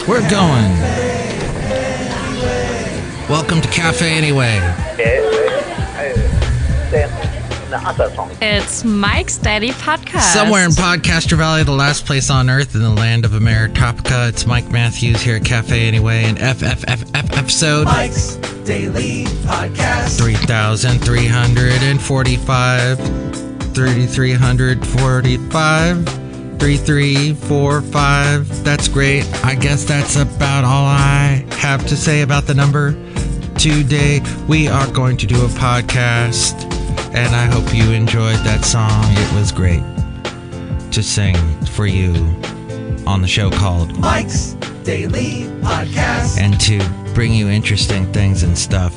We're going. Welcome to Cafe Anyway. It's Mike's Daily Podcast. Somewhere in Podcaster Valley, the last place on earth in the land of Ameritopica. It's Mike Matthews here at Cafe Anyway, and episode Mike's Daily Podcast 3345, 3345. That's great. I guess that's about all I have to say about the number. Today we are going to do a podcast, and I hope you enjoyed that song. It was great to sing for you on the show called Mike's Daily Podcast, and to bring you interesting things and stuff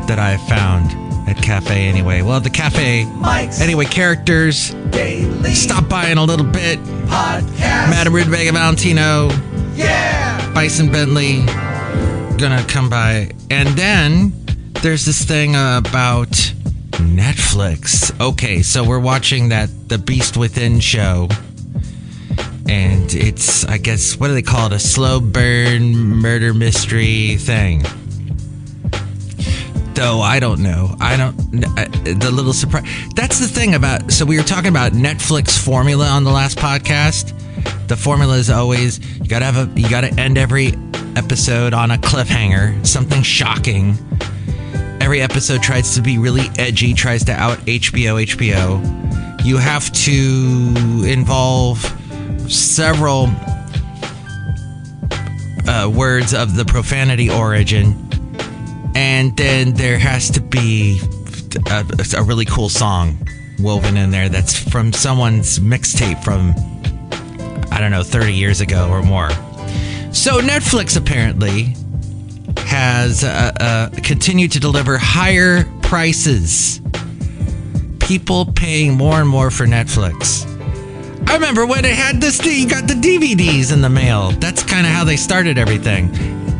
that I have found at Cafe Anyway. Well, the Cafe Mike's Anyway characters Daily stop by in a little bit. Podcast. Madam Rudbega Valentino, Yeah. Bison Bentley, gonna come by. And then there's this thing about Netflix. Okay, so we're watching The Beast Within show. And it's, I guess, what do they call it? A slow burn murder mystery thing. Though I don't know. The little surprise. That's the thing about, so we were talking about Netflix formula on the last podcast. The formula is always, you gotta end every episode on a cliffhanger, something shocking. Every episode tries to be really edgy, tries to out HBO. You have to involve several words of the profanity origin, and then there has to be a really cool song woven in there that's from someone's mixtape from, I don't know, 30 years ago or more. So Netflix apparently has continued to deliver higher prices. People paying more and more for Netflix. I remember when it had this, you got the DVDs in the mail. That's kind of how they started everything.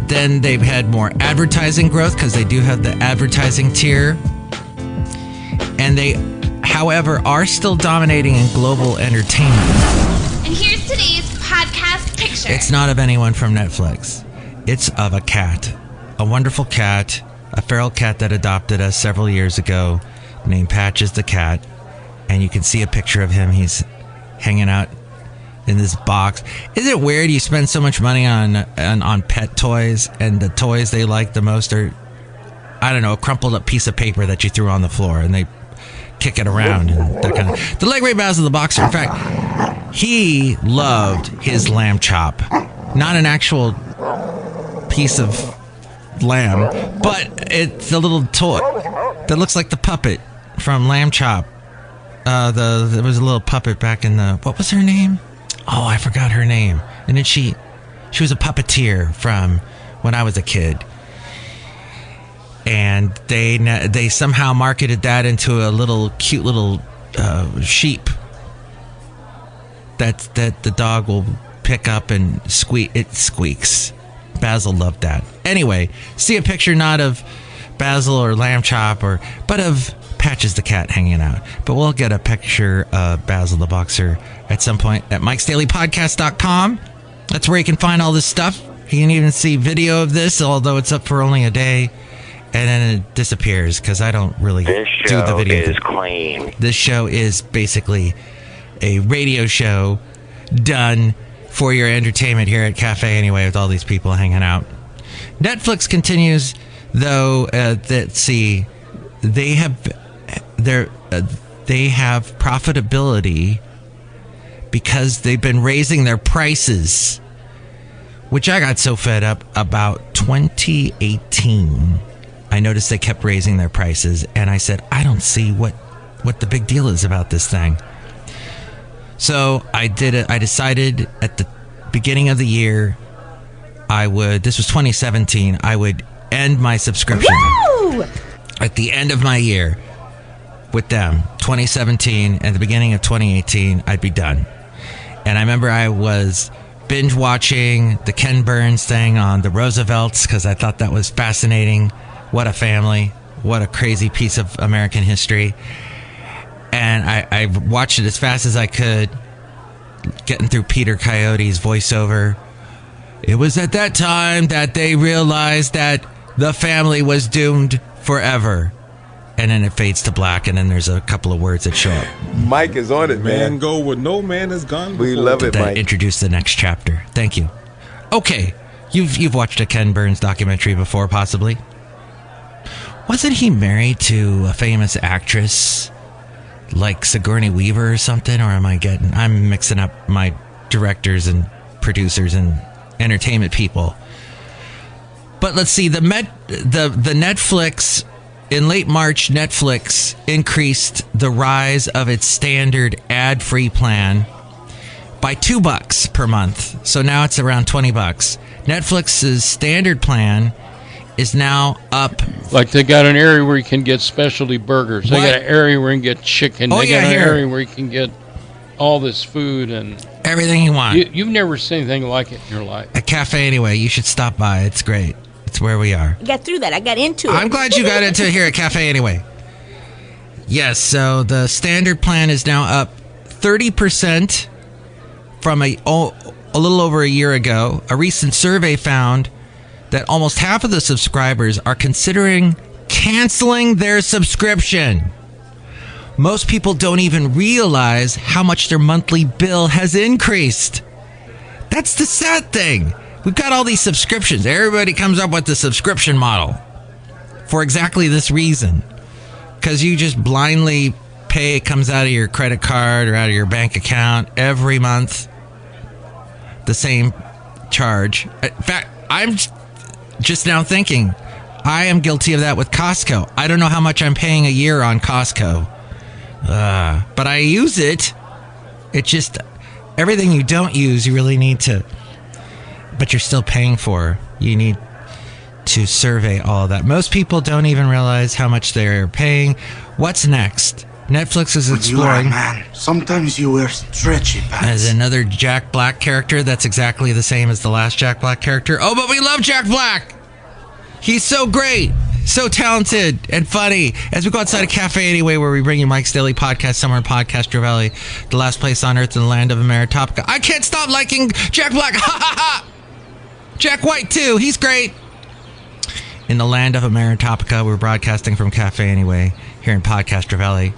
Then they've had more advertising growth because they do have the advertising tier. And they, however, are still dominating in global entertainment. And here's today's podcast picture. It's not of anyone from Netflix. It's of a cat. A wonderful cat. A feral cat that adopted us several years ago, named Patches the cat. And you can see a picture of him. He's hanging out in this box. Is it weird you spend so much money on pet toys, and the toys they like the most are, I don't know, a crumpled up piece of paper that you threw on the floor and they kick it around and that kind of. The leg ray Basil the boxer, in fact, he loved his lamb chop. Not an actual piece of lamb, but it's a little toy that looks like the puppet from Lamb Chop. There was a little puppet back in the, what was her name? Oh, I forgot her name. And then she was a puppeteer from when I was a kid. And they somehow marketed that into a little cute little sheep that the dog will pick up and squeak. It squeaks. Basil loved that. Anyway, see a picture not of Basil or Lamb Chop but of Patches the cat hanging out. But we'll get a picture of Basil the boxer at some point at mikesdailypodcast.com. That's where you can find all this stuff. You can even see video of this, although it's up for only a day, and then it disappears because I don't really do the video. This show is clean. This show is basically a radio show done for your entertainment here at Cafe Anyway with all these people hanging out. Netflix continues, though. Let's see, they have profitability because they've been raising their prices, which I got so fed up about 2018. I noticed they kept raising their prices, and I said, I don't see what the big deal is about this thing. So I decided at the beginning of the year, this was 2017, I would end my subscription. Woo! At the end of my year with them, 2017, and the beginning of 2018, I'd be done. And I remember I was binge watching the Ken Burns thing on the Roosevelts because I thought that was fascinating. What a family. What a crazy piece of American history. And I watched it as fast as I could, getting through Peter Coyote's voiceover. It was at that time that they realized that the family was doomed forever. And then it fades to black, and then there's a couple of words that show up. Mike is on it, man. Man go where no man has gone before. We love it, That Mike. introduced the next chapter. Thank you. Okay, you've watched a Ken Burns documentary before, possibly. Wasn't he married to a famous actress like Sigourney Weaver or something? Or I'm mixing up my directors and producers and entertainment people. But let's see, the Netflix, in late March, Netflix increased the rise of its standard ad-free plan by $2 per month. So now it's around $20. Netflix's standard plan is now up. Like they got an area where you can get specialty burgers. They What? got an area where you can get chicken. Oh, They yeah, got an here. area where you can get all this food. And Everything you want. you've never seen anything like it in your life. A Cafe Anyway, you should stop by. It's great. It's where we are. I got through that. I got into it. I'm glad you got into it here at Cafe Anyway. Yes, so the standard plan is now up 30% from a little over a year ago. A recent survey found that almost half of the subscribers are considering canceling their subscription. Most people don't even realize how much their monthly bill has increased. That's the sad thing. We've got all these subscriptions. Everybody comes up with the subscription model for exactly this reason. Because you just blindly pay. It comes out of your credit card or out of your bank account every month. The same charge. In fact, I'm just now thinking, I am guilty of that with Costco. I don't know how much I'm paying a year on Costco. But I use it. It's just everything you don't use, you really need to, but you're still paying for. You need to survey all of that. Most people don't even realize how much they're paying. What's next? Netflix is exploring. Man, sometimes you wear stretchy As pants. another Jack Black character that's exactly the same as the last Jack Black character. Oh, but we love Jack Black! He's so great, so talented and funny. As we go outside of Cafe Anyway, where we bring you Mike's Daily Podcast, somewhere in Podcastro Valley, the last place on earth in the land of Ameritopica. I can't stop liking Jack Black. Ha ha ha! Jack White, too. He's great. In the land of Ameritopica, we're broadcasting from Cafe Anyway, here in Podcastro Valley.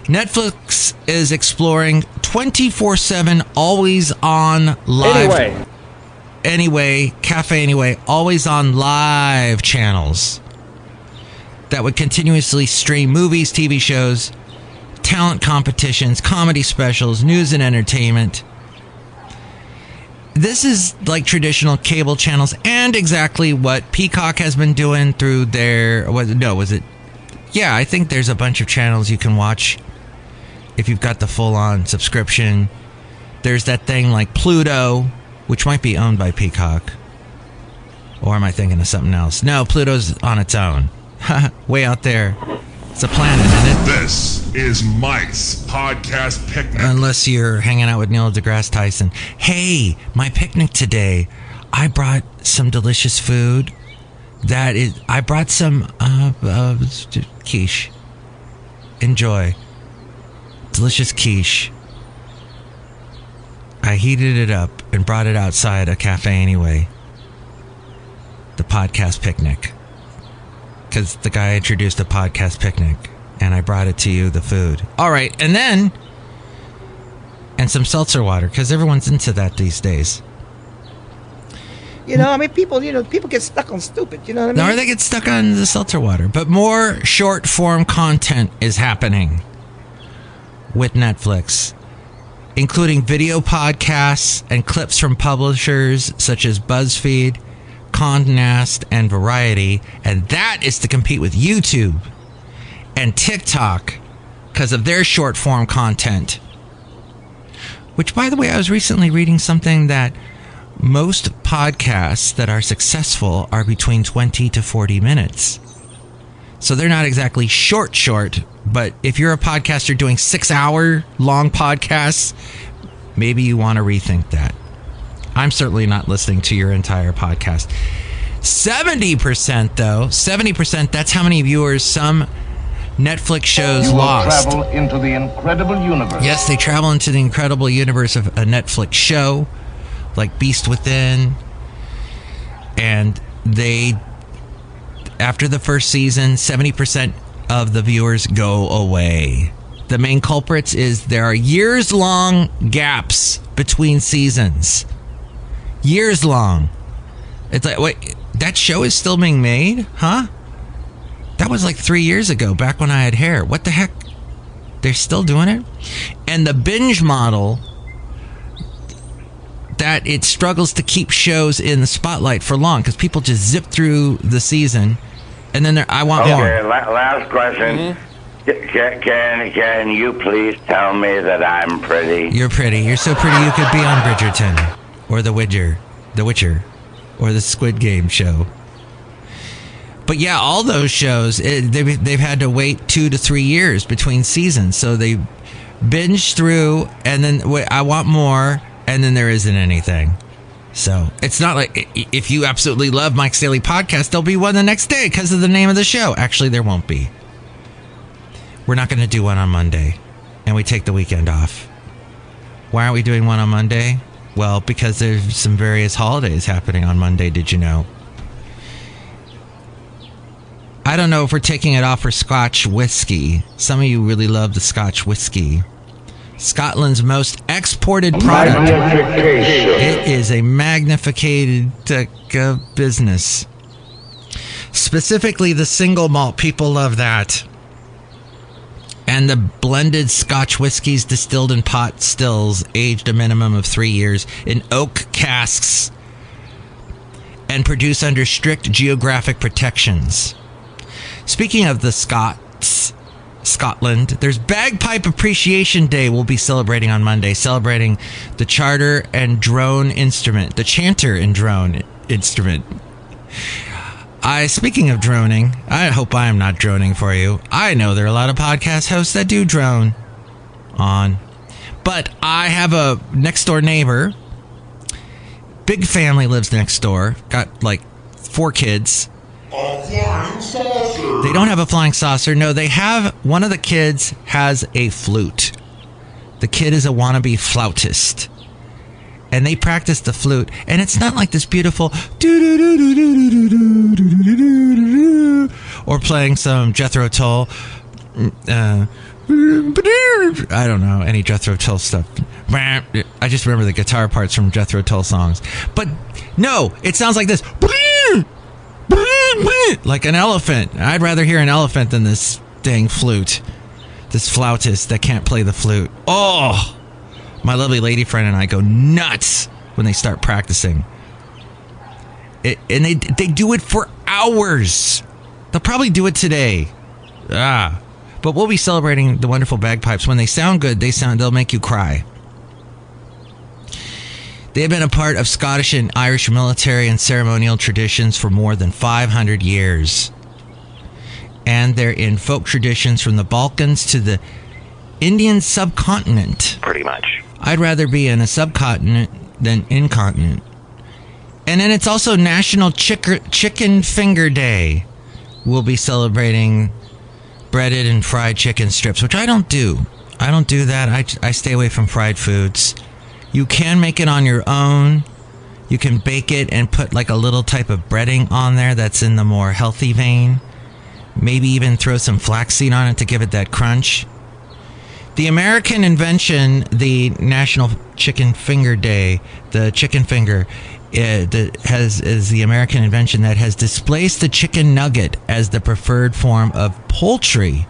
Netflix is exploring 24/7, always on live. Anyway, Cafe Anyway, always on live channels that would continuously stream movies, TV shows, talent competitions, comedy specials, news and entertainment. This is like traditional cable channels and exactly what Peacock has been doing through their... Yeah, I think there's a bunch of channels you can watch if you've got the full-on subscription. There's that thing like Pluto, which might be owned by Peacock. Or am I thinking of something else? No, Pluto's on its own. Way out there. It's a planet, isn't it? This is Mike's Podcast Picnic. Unless you're hanging out with Neil deGrasse Tyson. Hey, my picnic today. I brought some delicious food. I brought some quiche. Enjoy. Delicious quiche. I heated it up and brought it outside a Cafe Anyway. The Podcast Picnic. Because the guy introduced a Podcast Picnic. And I brought it to you, the food. All right, and then... And some seltzer water, because everyone's into that these days. You know, I mean, people get stuck on stupid. You know what I mean? Or they get stuck on the seltzer water. But more short-form content is happening with Netflix, including video podcasts and clips from publishers such as BuzzFeed, Condé Nast, and Variety. And that is to compete with YouTube and TikTok because of their short-form content. Which, by the way, I was recently reading something that most podcasts that are successful are between 20 to 40 minutes. So they're not exactly short, but if you're a podcaster doing 6-hour-long podcasts, maybe you want to rethink that. I'm certainly not listening to your entire podcast. 70%, though, 70%, that's how many viewers some Netflix shows lost. Travel into the incredible universe. Yes, they travel into the incredible universe of a Netflix show, like Beast Within, And after the first season, 70% of the viewers go away. The main culprits is there are years-long gaps between seasons. Years long. It's like, wait, that show is still being made? Huh? That was like 3 years ago, back when I had hair. What the heck? They're still doing it? And the binge model, that it struggles to keep shows in the spotlight for long because people just zip through the season and then I want more. Okay, last question. Can you please tell me that I'm pretty? You're pretty. You're so pretty you could be on Bridgerton or The Witcher or the Squid Game show. But yeah, all those shows, they've had to wait 2 to 3 years between seasons. So they binge through and then wait, I want more, and then there isn't anything. So it's not like if you absolutely love Mike's Daily Podcast, there'll be one the next day because of the name of the show. Actually, there won't be. We're not going to do one on Monday, and we take the weekend off. Why aren't we doing one on Monday? Well, because there's some various holidays happening on Monday, did you know? I don't know if we're taking it off for Scotch whiskey. Some of you really love the Scotch whiskey. Scotland's most exported product. It is a magnificated business. Specifically, the single malt. People love that. And the blended Scotch whiskeys distilled in pot stills, aged a minimum of 3 years in oak casks and produced under strict geographic protections. Speaking of the Scotland, there's Bagpipe Appreciation Day we'll be celebrating on Monday, celebrating the chanter and drone instrument. Speaking of droning, I hope I am not droning for you. I know there are a lot of podcast hosts that do drone on, but I have a next door neighbor. Big family lives next door. Got like 4 kids. They don't have a flying saucer. No, they have, one of the kids has a flute. The kid is a wannabe flautist. And they practice the flute. And it's not like this beautiful or playing some Jethro Tull. I don't know any Jethro Tull stuff. I just remember the guitar parts from Jethro Tull songs. But no, it sounds like this. Like an elephant. I'd rather hear an elephant than this dang flute. This flautist that can't play the flute. Oh, my lovely lady friend and I go nuts when they start practicing. And they do it for hours. They'll probably do it today. But we'll be celebrating the wonderful bagpipes. When they sound good, they'll make you cry. They have been a part of Scottish and Irish military and ceremonial traditions for more than 500 years. And they're in folk traditions from the Balkans to the Indian subcontinent. Pretty much. I'd rather be in a subcontinent than incontinent. And then it's also National Chicken Finger Day. We'll be celebrating breaded and fried chicken strips, which I don't do. I don't do that. I stay away from fried foods. You can make it on your own. You can bake it and put like a little type of breading on there that's in the more healthy vein. Maybe even throw some flaxseed on it to give it that crunch. The American invention, the National Chicken Finger Day, the chicken finger, is the American invention that has displaced the chicken nugget as the preferred form of poultry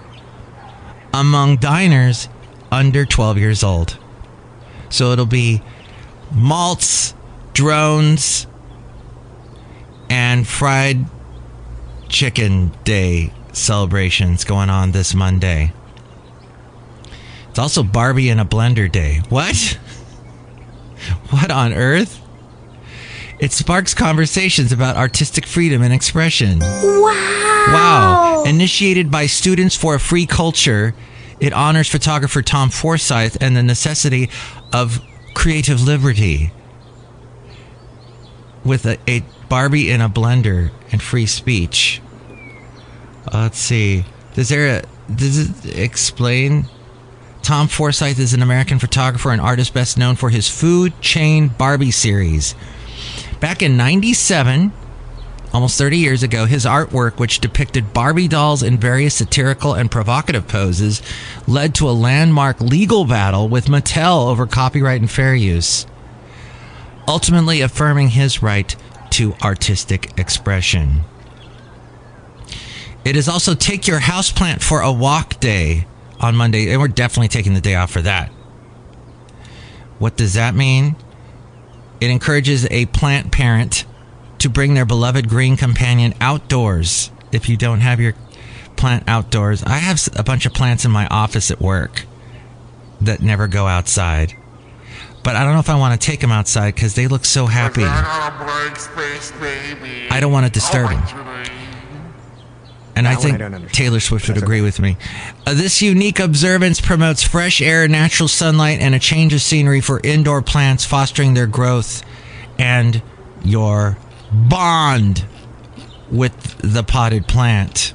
among diners under 12 years old. So it'll be malts, drones, and fried chicken day celebrations going on this Monday. It's also Barbie in a blender day. What? What on earth? It sparks conversations about artistic freedom and expression. Wow. Initiated by Students for a Free Culture, it honors photographer Tom Forsyth and the necessity of creative liberty with a Barbie in a blender and free speech. Let's see. Does it explain? Tom Forsyth is an American photographer and artist best known for his Food Chain Barbie series. Back in 1997, Almost 30 years ago, his artwork, which depicted Barbie dolls in various satirical and provocative poses, led to a landmark legal battle with Mattel over copyright and fair use, ultimately affirming his right to artistic expression. It is also Take Your Houseplant for a Walk Day on Monday, and we're definitely taking the day off for that. What does that mean? It encourages a plant parent to bring their beloved green companion outdoors. If you don't have your plant outdoors, I have a bunch of plants in my office at work that never go outside. But I don't know if I want to take them outside because they look so happy. I don't want to disturb them. And I think Taylor Swift would agree with me. This unique observance promotes fresh air, natural sunlight, and a change of scenery for indoor plants, fostering their growth and your bond with the potted plant.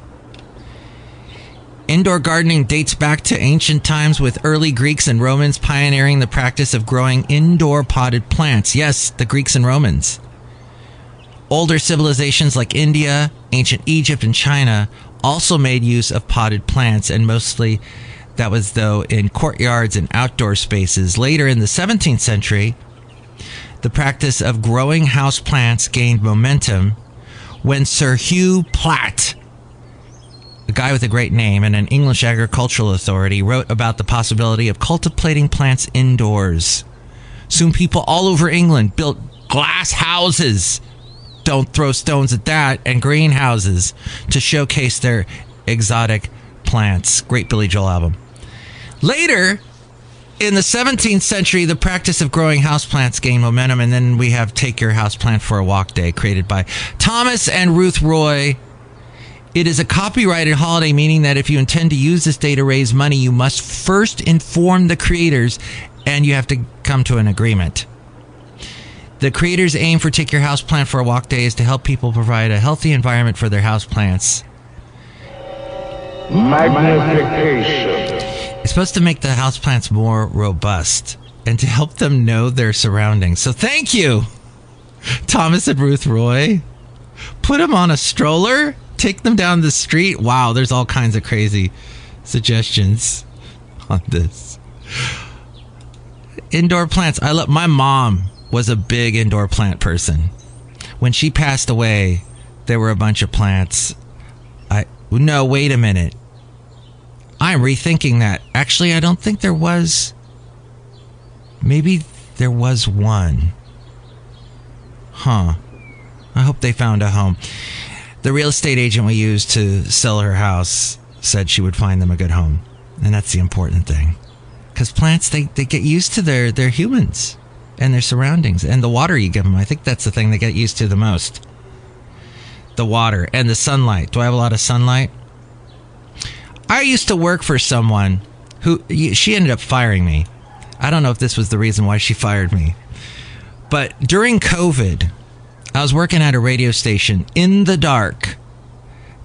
Indoor gardening dates back to ancient times, with early Greeks and Romans pioneering the practice of growing indoor potted plants. Yes, the Greeks and Romans. Older civilizations like India, ancient Egypt, and China also made use of potted plants, and mostly that was, though, in courtyards and outdoor spaces. Later in the 17th century, the practice of growing house plants gained momentum when Sir Hugh Platt, a guy with a great name and an English agricultural authority, wrote about the possibility of cultivating plants indoors. Soon people all over England built glass houses, don't throw stones at that, and greenhouses to showcase their exotic plants. Great Billy Joel album. Later, in the 17th century, the practice of growing houseplants gained momentum, and then we have Take Your Houseplant for a Walk Day, created by Thomas and Ruth Roy. It is a copyrighted holiday, meaning that if you intend to use this day to raise money, you must first inform the creators, and you have to come to an agreement. The creators' aim for Take Your Houseplant for a Walk Day is to help people provide a healthy environment for their houseplants. Magnification. It's supposed to make the houseplants more robust and to help them know their surroundings. So thank you, Thomas and Ruth Roy. Put them on a stroller, take them down the street. Wow, there's all kinds of crazy suggestions on this. Indoor plants. My mom was a big indoor plant person. When she passed away, there were a bunch of plants. No, wait a minute. I'm rethinking that. Actually, I don't think there was. Maybe there was one. Huh. I hope they found a home. The real estate agent we used to sell her house said she would find them a good home. And that's the important thing. Because plants, they get used to their humans and their surroundings and the water you give them. I think that's the thing they get used to the most. The water and the sunlight. Do I have a lot of sunlight? I used to work for someone who, she ended up firing me. I don't know if this was the reason why she fired me. But during COVID, I was working at a radio station in the dark.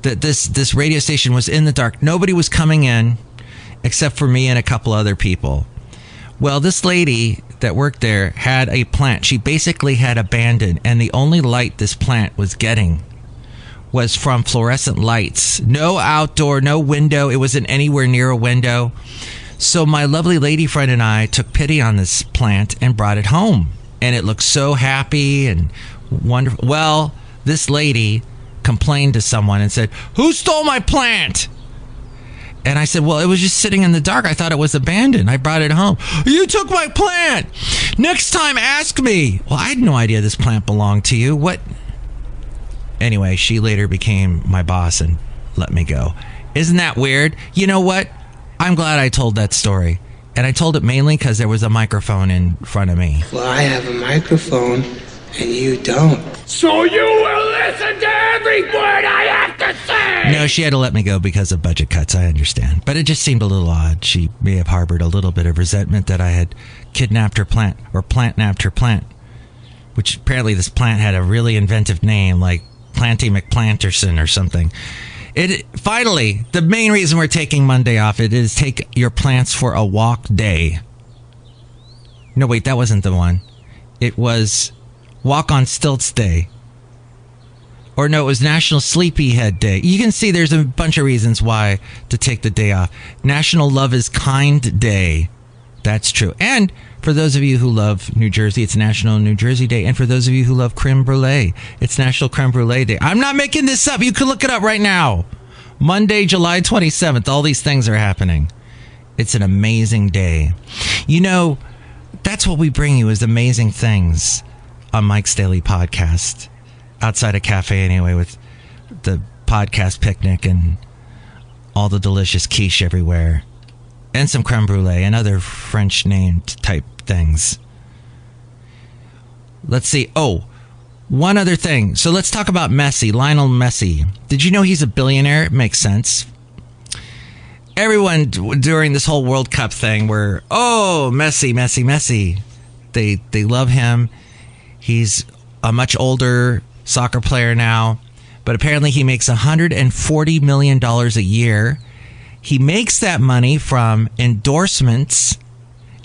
This radio station was in the dark. Nobody was coming in except for me and a couple other people. Well, this lady that worked there had a plant she basically had abandoned, and the only light this plant was getting was from fluorescent lights. No outdoor, no window. It wasn't anywhere near a window. So my lovely lady friend and I took pity on this plant and brought it home. And it looked so happy and wonderful. Well, this lady complained to someone and said, "Who stole my plant?" And I said, "Well, it was just sitting in the dark. I thought it was abandoned. I brought it home." "You took my plant. Next time, ask me." Well, I had no idea this plant belonged to you. What? Anyway, she later became my boss and let me go. Isn't that weird? You know what? I'm glad I told that story. And I told it mainly because there was a microphone in front of me. Well, I have a microphone and you don't. So you will listen to every word I have to say! No, she had to let me go because of budget cuts, I understand. But it just seemed a little odd. She may have harbored a little bit of resentment that I had kidnapped her plant, or plant-napped her plant. Which apparently this plant had a really inventive name, like Planty McPlanterson or something. Finally, the main reason we're taking Monday off, it is Take Your Plants for a Walk Day. No, wait, that wasn't the one. It was Walk on Stilts Day. Or no, it was National Sleepyhead Day. You can see there's a bunch of reasons why to take the day off. National Love is Kind Day. That's true. And for those of you who love New Jersey, it's National New Jersey Day. And for those of you who love creme brulee, it's National Creme Brulee Day. I'm not making this up. You can look it up right now. Monday, July 27th. All these things are happening. It's an amazing day. You know, that's what we bring you is amazing things on Mike's Daily Podcast. Outside a cafe anyway, with the podcast picnic and all the delicious quiche everywhere. And some creme brulee and other French-named type things. Let's see. Oh, one other thing. So let's talk about Messi, Lionel Messi. Did you know he's a billionaire? It makes sense. Everyone during this whole World Cup thing were, oh, Messi. They love him. He's a much older soccer player now. But apparently he makes $140 million a year. He makes that money from endorsements,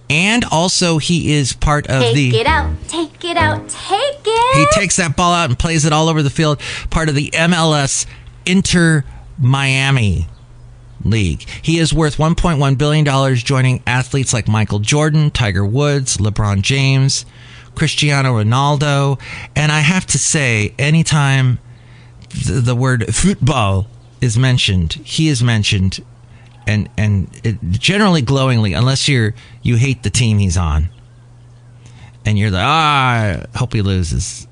and also he is part of Take it out, take it. He takes that ball out and plays it all over the field, part of the MLS Inter Miami League. He is worth $1.1 billion, joining athletes like Michael Jordan, Tiger Woods, LeBron James, Cristiano Ronaldo. And I have to say, anytime the word football is mentioned, he is mentioned. And it, generally glowingly, unless you hate the team he's on, and you're like, I hope he loses.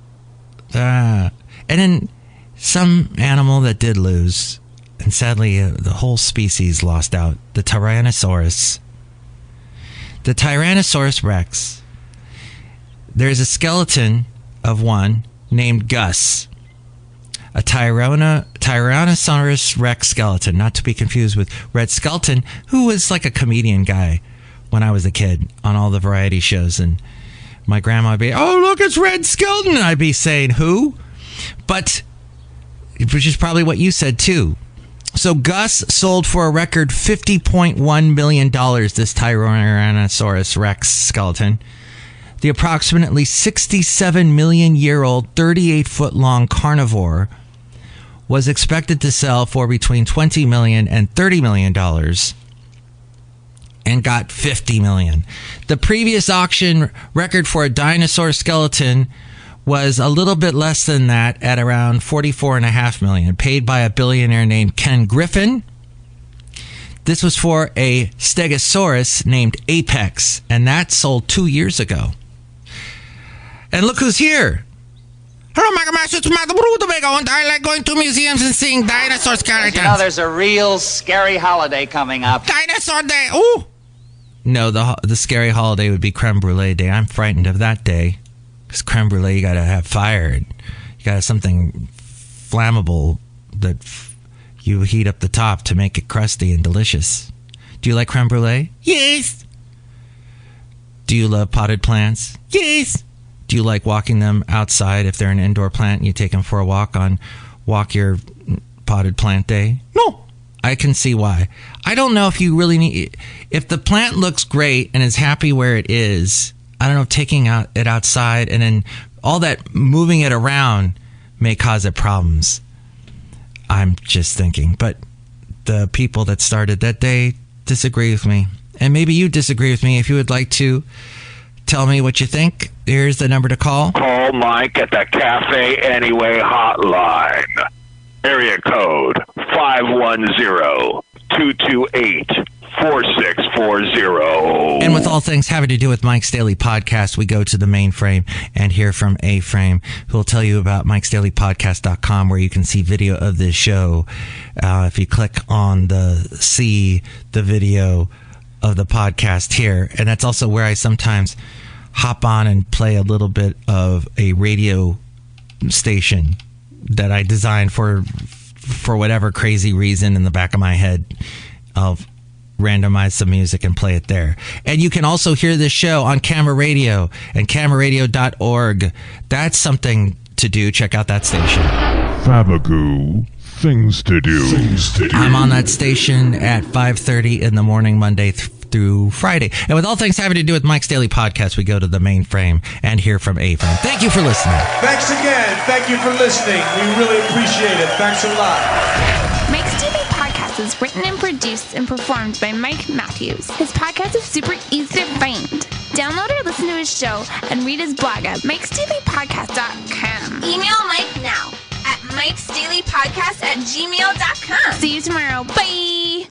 And then some animal that did lose, and sadly the whole species lost out. The Tyrannosaurus Rex. There's a skeleton of one named Gus. A Tyrannosaurus Rex skeleton, not to be confused with Red Skelton, who was like a comedian guy when I was a kid on all the variety shows. And my grandma would be, oh, look, it's Red Skelton. And I'd be saying, who? But, which is probably what you said too. So Gus sold for a record $50.1 million, this Tyrannosaurus Rex skeleton. The approximately 67 million year old, 38-foot long carnivore was expected to sell for between $20 million and $30 million, and got $50 million. The previous auction record for a dinosaur skeleton was a little bit less than that, at around $44.5 million, paid by a billionaire named Ken Griffin. This was for a Stegosaurus named Apex, and that sold 2 years ago. And look who's here. Hello, Michael Masters. I like going to museums and seeing dinosaur skeletons. You know, there's a real scary holiday coming up. Dinosaur Day. Ooh. No, the scary holiday would be Creme Brulee Day. I'm frightened of that day. Because creme brulee, you got to have fire. You got to have something flammable that you heat up the top to make it crusty and delicious. Do you like creme brulee? Yes. Do you love potted plants? Yes. Do you like walking them outside if they're an indoor plant and you take them for a walk on Walk Your Potted Plant Day? No. I can see why. I don't know if you really need... If the plant looks great and is happy where it is, I don't know if taking it outside and then all that moving it around may cause it problems. I'm just thinking. But the people that started that day disagree with me. And maybe you disagree with me. If you would like to tell me what you think, here's the number to call. Call Mike at the Cafe Anyway hotline. Area code 510-228-4640. And with all things having to do with Mike's Daily Podcast, we go to the mainframe and hear from A-Frame, who will tell you about mikesdailypodcast.com, where you can see video of this show. If you click on see the video of the podcast here. And that's also where I sometimes hop on and play a little bit of a radio station that I designed for whatever crazy reason in the back of my head. I'll randomize some music and play it there. And you can also hear this show on Camera Radio and cameraradio.org. That's something to do. Check out that station. Fabagoo. Things to do. I'm on that station at 5:30 in the morning, Monday through Friday. And with all things having to do with Mike's Daily Podcast, we go to the mainframe and hear from Avon. Thank you for listening. Thanks again. Thank you for listening. We really appreciate it. Thanks a lot. Mike's Daily Podcast is written and produced and performed by Mike Matthews. His podcast is super easy to find. Download or listen to his show and read his blog at mikesdailypodcast.com. Email Mike now at mikesdailypodcast@gmail.com. See you tomorrow. Bye.